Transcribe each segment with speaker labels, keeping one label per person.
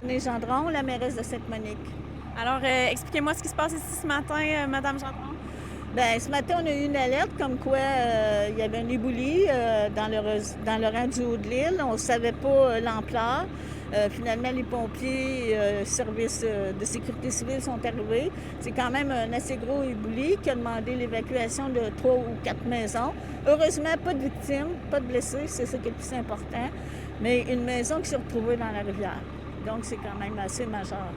Speaker 1: Courtney Gendron, la mairesse de Sainte-Monique.
Speaker 2: Alors, expliquez-moi ce qui se passe ici ce matin, madame Gendron?
Speaker 1: Bien, ce matin, on a eu une alerte comme quoi il y avait un éboulis dans le rang du haut de l'île. On ne savait pas l'ampleur. Finalement, les pompiers, services de sécurité civile sont arrivés. C'est quand même un assez gros éboulis qui a demandé l'évacuation de 3 ou 4 maisons. Heureusement, pas de victimes, pas de blessés, c'est ça qui est le plus important. Mais une maison qui s'est retrouvée dans la rivière. Donc, c'est quand même assez majeur.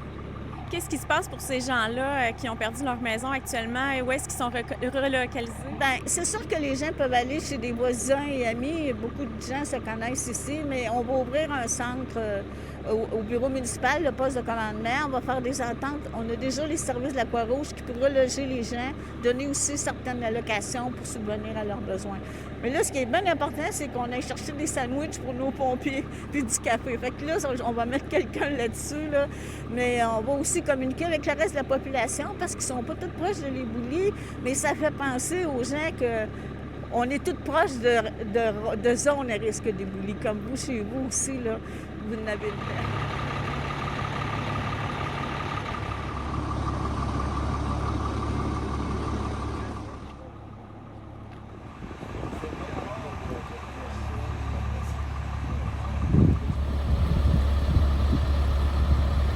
Speaker 2: Qu'est-ce qui se passe pour ces gens-là qui ont perdu leur maison actuellement et où est-ce qu'ils sont relocalisés?
Speaker 1: Bien, c'est sûr que les gens peuvent aller chez des voisins et amis. Beaucoup de gens se connaissent ici, mais on va ouvrir un centre au bureau municipal, le poste de commandement. On va faire des ententes. On a déjà les services de la Croix-Rouge qui pourraient loger les gens, donner aussi certaines allocations pour subvenir à leurs besoins. Mais là, ce qui est bien important, c'est qu'on aille chercher des sandwichs pour nos pompiers puis du café. Fait que là, on va mettre quelqu'un là-dessus, là. Mais on va aussi communiquer avec le reste de la population parce qu'ils sont pas tous proches de l'éboulis, mais ça fait penser aux gens qu'on est tous proches de zones à risque d'éboulis, comme vous, chez vous aussi, là, vous en avez le temps.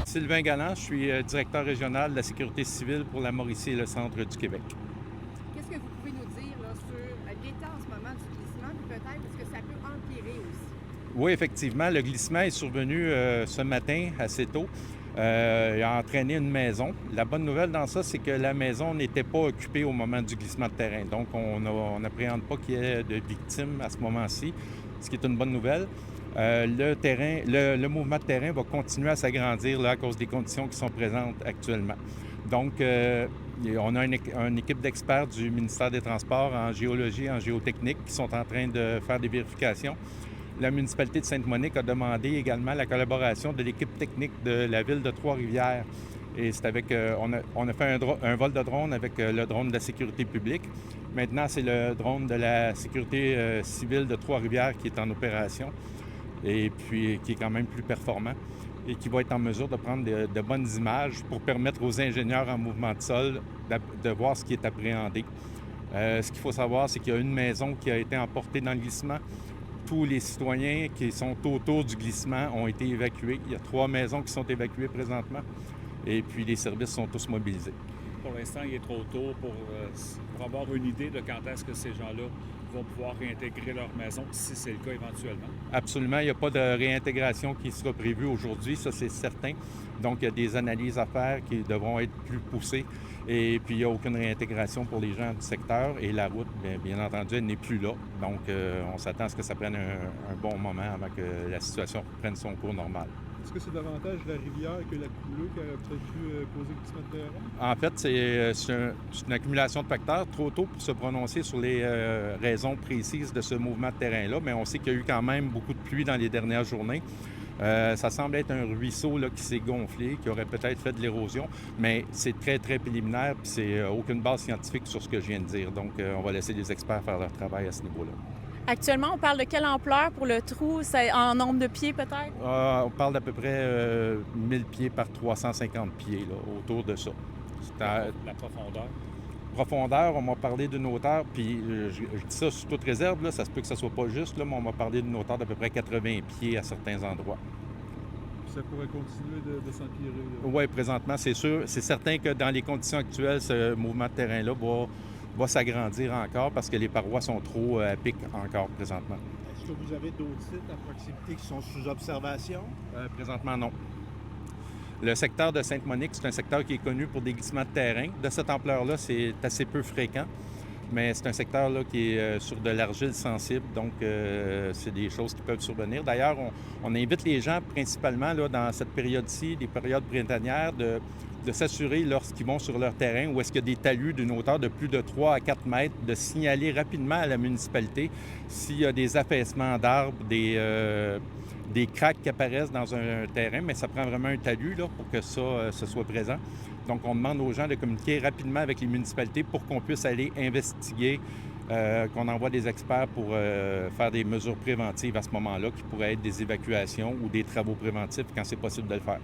Speaker 3: Sylvain Galland, je suis directeur régional de la sécurité civile pour la Mauricie et le centre du Québec.
Speaker 4: Qu'est-ce que vous pouvez nous dire là, sur l'état en ce moment du glissement, puis peut-être est-ce que ça peut empirer aussi?
Speaker 3: Oui, effectivement, le glissement est survenu ce matin assez tôt. Il a entraîné une maison. La bonne nouvelle dans ça, c'est que la maison n'était pas occupée au moment du glissement de terrain. Donc, on n'appréhende pas qu'il y ait de victimes à ce moment-ci, ce qui est une bonne nouvelle. Le mouvement de terrain va continuer à s'agrandir là, à cause des conditions qui sont présentes actuellement. Donc, on a une équipe d'experts du ministère des Transports en géologie et en géotechnique qui sont en train de faire des vérifications. La municipalité de Sainte-Monique a demandé également la collaboration de l'équipe technique de la ville de Trois-Rivières. Et c'est avec, on a fait un vol de drone avec le drone de la sécurité publique. Maintenant, c'est le drone de la sécurité civile de Trois-Rivières qui est en opération et puis qui est quand même plus performant et qui va être en mesure de prendre de bonnes images pour permettre aux ingénieurs en mouvement de sol de voir ce qui est appréhendé. Ce qu'il faut savoir, c'est qu'il y a une maison qui a été emportée dans le glissement. Tous les citoyens qui sont autour du glissement ont été évacués. Il y a 3 maisons qui sont évacuées présentement et puis les services sont tous mobilisés.
Speaker 5: Pour l'instant, il est trop tôt pour avoir une idée de quand est-ce que ces gens-là vont pouvoir réintégrer leur maison, si c'est le cas éventuellement.
Speaker 3: Absolument, il n'y a pas de réintégration qui sera prévue aujourd'hui, ça c'est certain. Donc, il y a des analyses à faire qui devront être plus poussées. Et puis, il n'y a aucune réintégration pour les gens du secteur. Et la route, bien entendu, elle n'est plus là. Donc, on s'attend à ce que ça prenne un bon moment avant que la situation reprenne son cours normal.
Speaker 6: Est-ce que c'est davantage la rivière que la coulée qui aurait peut-être pu causer le glissement de terrain?
Speaker 3: En fait, c'est une accumulation de facteurs. Trop tôt pour se prononcer sur les raisons précises de ce mouvement de terrain-là, mais on sait qu'il y a eu quand même beaucoup de pluie dans les dernières journées. Ça semble être un ruisseau là, qui s'est gonflé, qui aurait peut-être fait de l'érosion, mais c'est très, très préliminaire, puis c'est aucune base scientifique sur ce que je viens de dire. Donc, on va laisser les experts faire leur travail à ce niveau-là.
Speaker 2: Actuellement, on parle de quelle ampleur pour le trou? C'est en nombre de pieds peut-être?
Speaker 3: On parle d'à peu près 1000 pieds par 350 pieds, là, autour de ça.
Speaker 5: La profondeur.
Speaker 3: Profondeur, on m'a parlé d'une hauteur, puis je dis ça sous toute réserve, là, ça se peut que ça soit pas juste, là, mais on m'a parlé d'une hauteur d'à peu près 80 pieds à certains endroits.
Speaker 6: Ça pourrait continuer de s'empirer.
Speaker 3: Oui, présentement, c'est sûr. C'est certain que dans les conditions actuelles, ce mouvement de terrain-là va s'agrandir encore parce que les parois sont trop à pic encore présentement.
Speaker 7: Est-ce que vous avez d'autres sites à proximité qui sont sous observation?
Speaker 3: Présentement, non. Le secteur de Sainte-Monique, c'est un secteur qui est connu pour des glissements de terrain. De cette ampleur-là, c'est assez peu fréquent, mais c'est un secteur là, qui est sur de l'argile sensible, donc c'est des choses qui peuvent survenir. D'ailleurs, on invite les gens principalement là, dans cette période-ci, des périodes printanières, de s'assurer lorsqu'ils vont sur leur terrain où est-ce qu'il y a des talus d'une hauteur de plus de 3 à 4 mètres, de signaler rapidement à la municipalité s'il y a des affaissements d'arbres, des craques qui apparaissent dans un terrain, mais ça prend vraiment un talus là, pour que ça soit présent. Donc, on demande aux gens de communiquer rapidement avec les municipalités pour qu'on puisse aller investiguer, qu'on envoie des experts pour faire des mesures préventives à ce moment-là, qui pourraient être des évacuations ou des travaux préventifs quand c'est possible de le faire.